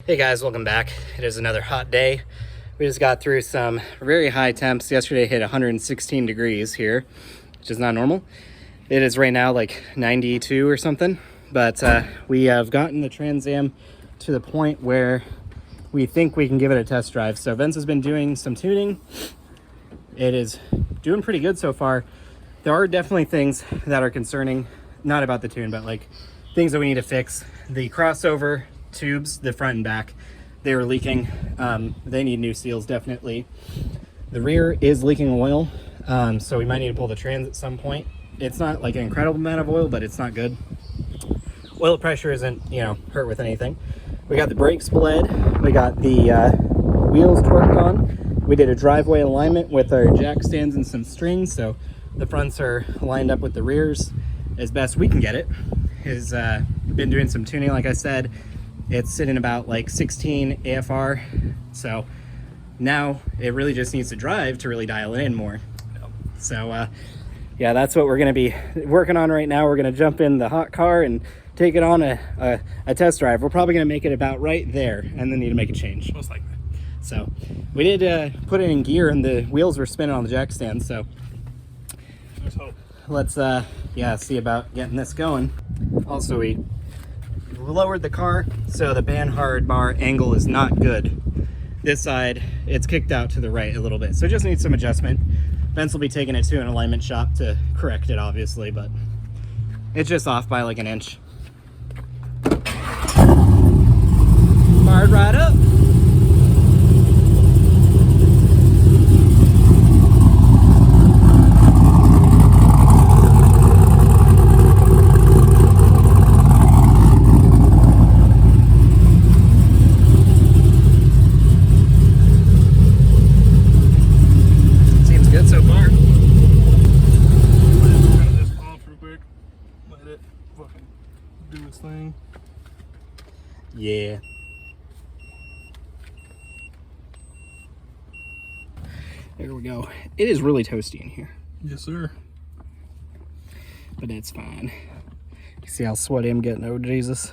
Hey guys, welcome back. It is another hot day. We just got through some very high temps. Yesterday hit 116 degrees here, which is not normal. It is right now like 92 or something, but we have gotten the Trans Am to the point where we think we can give it a test drive. So Vince has been doing some tuning. It is doing pretty good so far. There are definitely things that are concerning, not about the tune, but like things that we need to fix. The crossover tubes, the front and back, they are leaking. They need new seals, definitely. The rear is leaking oil, so we might need to pull the trans at some point. It's not like an incredible amount of oil, but it's not good. Oil pressure isn't, hurt with anything. We got the brakes bled. We got the wheels torqued on. We did a driveway alignment with our jack stands and some strings, so the fronts are lined up with the rears as best we can get it. Has been doing some tuning, like I said. It's sitting about like 16 AFR, so now it really just needs to drive to really dial it in more. So yeah, that's what we're going to be working on right now. We're going to jump in the hot car and take it on a test drive. We're probably going to make it about right there and then need to make a change. Most likely. So we did put it in gear and the wheels were spinning on the jack stand, so There's hope. let's see about getting this going. Also, we lowered the car so the Banhard bar angle is not good. This side, it's kicked out to the right a little bit, so it just needs some adjustment. Vince will be taking it to an alignment shop to correct it, obviously, but it's just off by like an inch. Fired right up. Thing. Yeah. There we go. It is really toasty in here. Yes, sir. But it's fine. You see how sweaty I'm getting? Oh, Jesus.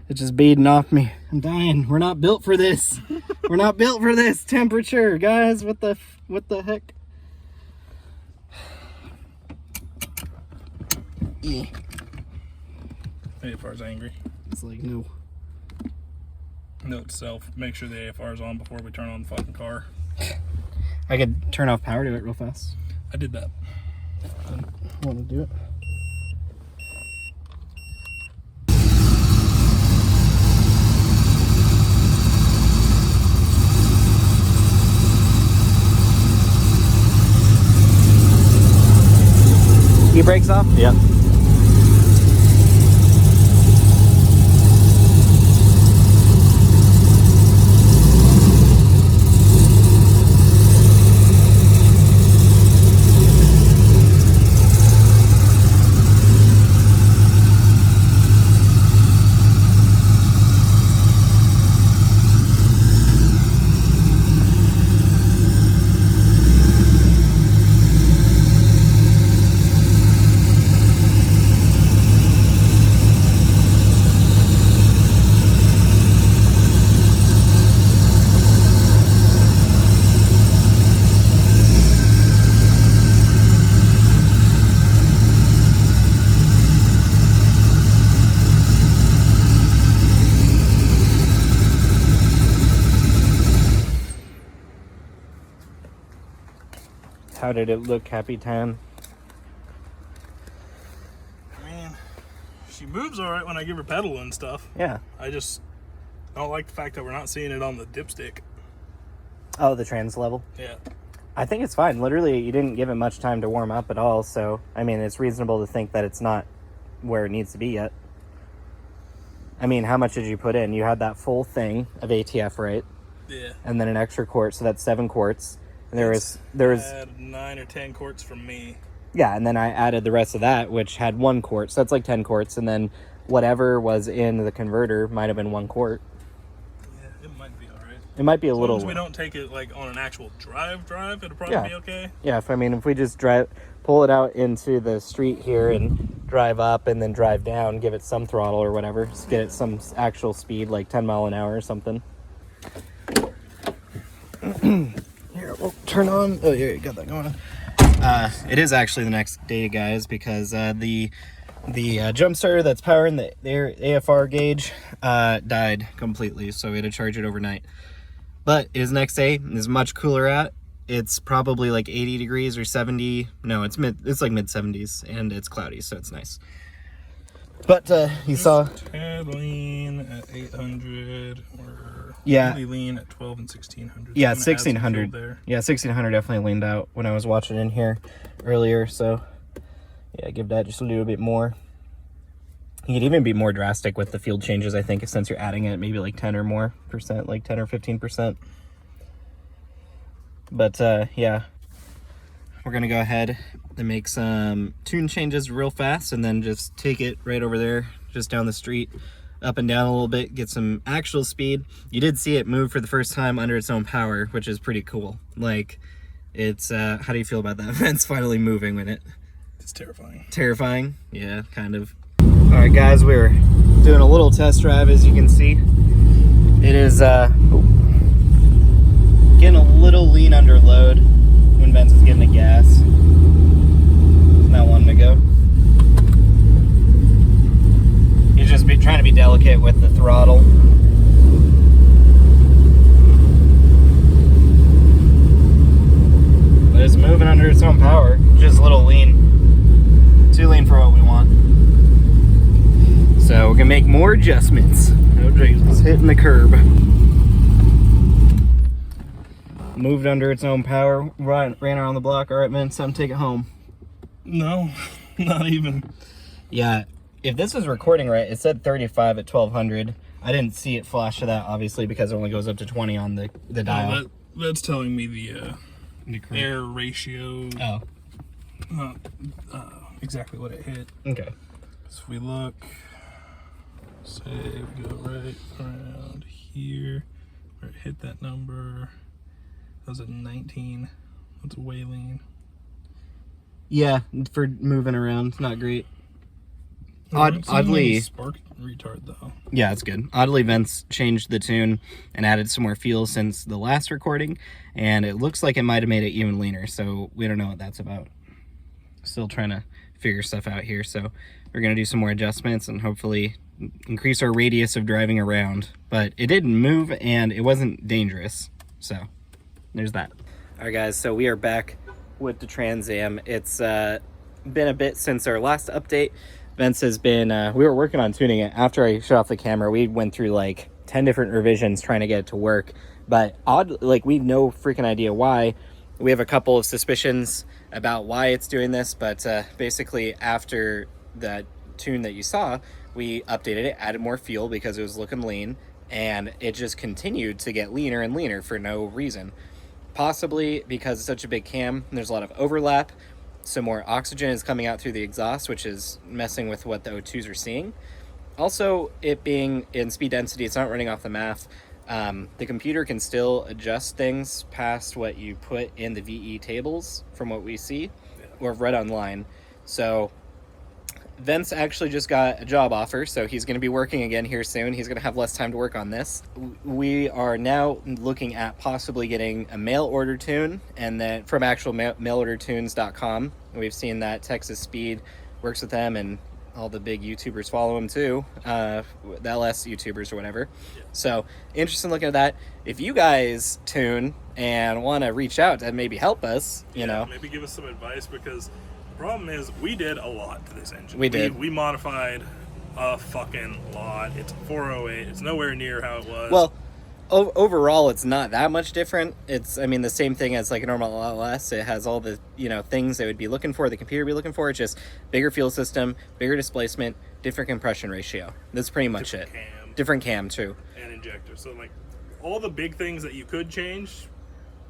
It's just beading off me. I'm dying. We're not built for this. We're not built for this temperature, guys. What the heck? Yeah. AFR's angry. It's like, no. Note to self, make sure the AFR's on before we turn on the fucking car. I could turn off power to it real fast. I did that. I want to do it. E-brakes off? Yep. How did it look, Happy Time? I mean, she moves all right when I give her pedal and stuff. Yeah. I don't like the fact that we're not seeing it on the dipstick. Oh, the trans level? Yeah. I think it's fine. Literally, you didn't give it much time to warm up at all, so, I mean, it's reasonable to think that it's not where it needs to be yet. I mean, how much did you put in? You had that full thing of ATF, right? Yeah. And then an extra quart, so that's 7 quarts. And there was I had 9 or 10 quarts from me. Yeah, and then I added the rest of that, which had 1 quart, so that's like 10 quarts, and then whatever was in the converter might have been 1 quart. Yeah, it might be all right. It might be a As little. long as we don't take it like on an actual drive, it'll probably Yeah. be okay. Yeah, if we just pull it out into the street here and drive up and then drive down, give it some throttle or whatever, just get it some actual speed, like 10 mile an hour or something. Here, we'll turn on. Oh, yeah, you got that going on. It is actually the next day, guys, because the jump starter that's powering the AFR gauge died completely, so we had to charge it overnight. But it is next day. It's much cooler out. It's probably like 80 degrees or 70. No, it's like mid 70s, and it's cloudy, so it's nice. But you saw tad lean at 800 or yeah, really lean at 12 and 1600. Yeah, 1600. Yeah, 1600 definitely leaned out when I was watching in here earlier. So yeah, give that just a little bit more. You could even be more drastic with the field changes, I think, since you're adding it maybe like 10 or more percent, like 10 or 15%. But yeah, we're gonna go ahead and make some tune changes real fast, and then just take it right over there, just down the street, up and down a little bit, get some actual speed. You did see it move for the first time under its own power, which is pretty cool. Like, it's how do you feel about that? It's finally moving with it. It's terrifying. Terrifying? Yeah, kind of. All right, guys, we're doing a little test drive, as you can see. It is getting a little lean under load when Vince is getting the gas. Not wanting to go. He's just trying to be delicate with the throttle. But it's moving under its own power. Just a little lean. Too lean for what we want. So we're gonna make more adjustments. Oh Jesus, hitting the curb. Moved under its own power, ran around the block. All right, man, time to take it home. No, not even. Yeah, if this is recording right, it said 35 at 1200. I didn't see it flash to that, obviously, because it only goes up to 20 on the dial. That's telling me the air ratio. Oh. Not exactly what it hit. Okay. So if we look, say we go right around here, where it hit that number. That was a 19. That's way lean. Yeah, for moving around, not great. Oddly, spark retard though. Yeah, it's good. Oddly, Vince changed the tune and added some more feel since the last recording, and it looks like it might have made it even leaner, so we don't know what that's about. Still trying to figure stuff out here, so we're going to do some more adjustments and hopefully increase our radius of driving around. But it didn't move, and it wasn't dangerous, so there's that. All right, guys, so we are back with the Trans Am. It's been a bit since our last update. Vince has been, we were working on tuning it. After I shut off the camera, we went through like 10 different revisions trying to get it to work. But we have no freaking idea why. We have a couple of suspicions about why it's doing this, but basically after that tune that you saw, we updated it, added more fuel because it was looking lean, and it just continued to get leaner and leaner for no reason. Possibly because it's such a big cam, there's a lot of overlap. Some more oxygen is coming out through the exhaust, which is messing with what the O2s are seeing. Also, it being in speed density, it's not running off the math. The computer can still adjust things past what you put in the VE tables from what we see or read online. So Vince actually just got a job offer, so he's going to be working again here soon. He's going to have less time to work on this. We are now looking at possibly getting a mail order tune, and then from actual mailordertunes.com. We've seen that Texas Speed works with them, and all the big YouTubers follow them too, the LS YouTubers or whatever. So interested in looking at that. If you guys tune and want to reach out and maybe help us, you know, maybe give us some advice, because the problem is we did a lot to this engine. We did. We modified a fucking lot. It's 408. It's nowhere near how it was. Well, overall, it's not that much different. It's, I mean, the same thing as like a normal LS. It has all the, you know, things they would be looking for, the computer would be looking for. It's just bigger fuel system, bigger displacement, different compression ratio. That's pretty much it. Different cam too. And injector. So like all the big things that you could change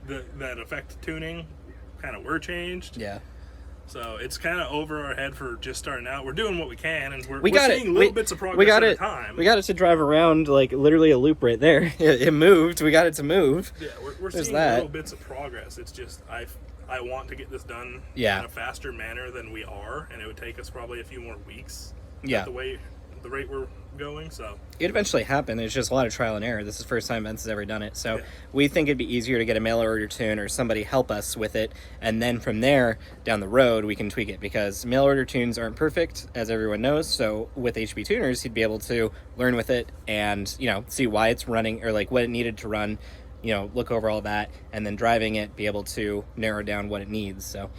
that affect tuning kind of were changed. Yeah. So it's kind of over our head for just starting out. We're doing what we can, and we're got seeing it. little bits of progress at a time. We got it to drive around, like literally a loop right there. It moved. We got it to move. Yeah, we're seeing little bits of progress. It's just I want to get this done in a faster manner than we are, and it would take us probably a few more weeks. Yeah. The rate we're going, so it eventually happened. It's just a lot of trial and error. This is the first time Vince has ever done it, so we think it'd be easier to get a mail order tune or somebody help us with it, and then from there down the road we can tweak it, because mail order tunes aren't perfect, as everyone knows. So with HB tuners, he'd be able to learn with it and, you know, see why it's running or like what it needed to run, you know, look over all that, and then driving it be able to narrow down what it needs. So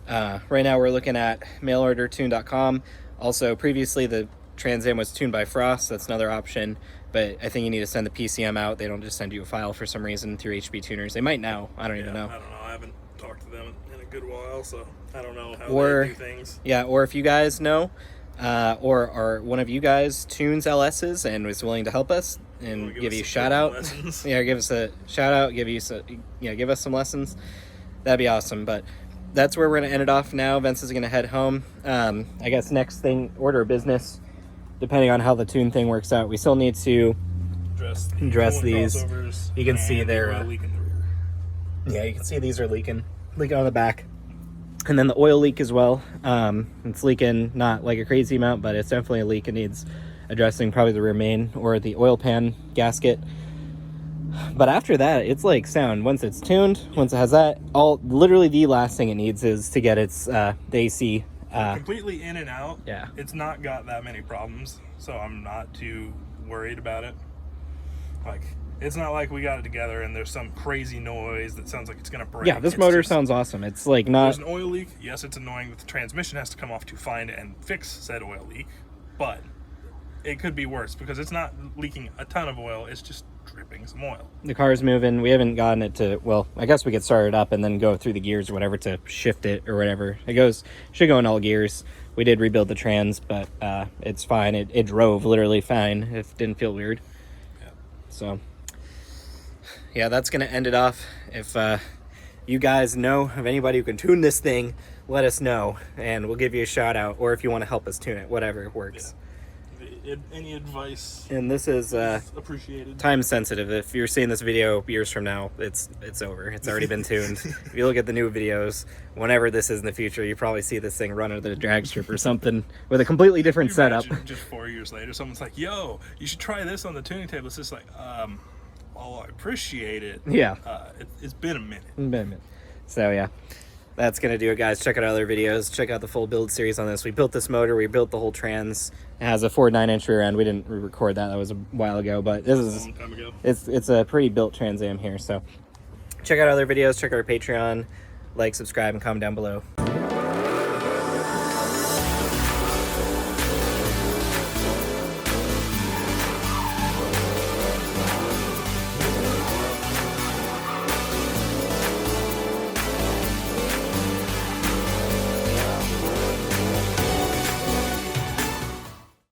right now we're looking at mailordertune.com. Also, previously the Trans Am was tuned by Frost. That's another option, but I think you need to send the PCM out. They don't just send you a file for some reason through HB tuners. They might now. I don't even know. I don't know. I haven't talked to them in a good while, so I don't know how they do things. Yeah, or if you guys know, or one of you guys tunes LSs and was willing to help us and give you a shout out. Yeah, give us a shout out. Give us some lessons. That'd be awesome. But that's where we're gonna end it off now. Vince is gonna head home. I guess next thing, order of business. Depending on how the tune thing works out, we still need to dress these. You can see they're leaking the rear. Yeah, you can see these are leaking on the back, and then the oil leak as well. It's leaking not like a crazy amount, but it's definitely a leak. It needs addressing, probably the rear main or the oil pan gasket. But after that, it's like sound. Once it's tuned, once it has that, literally the last thing it needs is to get its the AC completely in and out. Yeah, it's not got that many problems, so I'm not too worried about it. Like, it's not like we got it together and there's some crazy noise that sounds like it's gonna break. Yeah, this motor sounds awesome. It's like not. There's an oil leak. Yes, it's annoying that the transmission has to come off to find and fix said oil leak, but it could be worse because it's not leaking a ton of oil. It's just dripping some oil. The car's moving. We haven't gotten it to, well, I guess we could start it up and then go through the gears or whatever to shift it or whatever. Should go in all gears. We did rebuild the trans, but it's fine. It drove literally fine. It didn't feel weird. Yeah. So, yeah, that's going to end it off. If you guys know of anybody who can tune this thing, let us know and we'll give you a shout out, or if you want to help us tune it, whatever works. Yeah. Any advice, and this is appreciated. Time sensitive. If you're seeing this video years from now, it's over. It's already been tuned. If you look at the new videos, whenever this is in the future, you probably see this thing run under the drag strip or something with a completely different setup. Just 4 years later, someone's like, "Yo, you should try this on the tuning table." It's just like, I appreciate it. Yeah. It's been a minute. So yeah. That's going to do it, guys. Check out other videos. Check out the full build series on this. We built this motor. We built the whole trans. It has a 4.9-inch rear end. We didn't record that. That was a while ago. But this is a long time ago. It's a pretty built Trans Am here. So check out other videos. Check out our Patreon. Like, subscribe, and comment down below.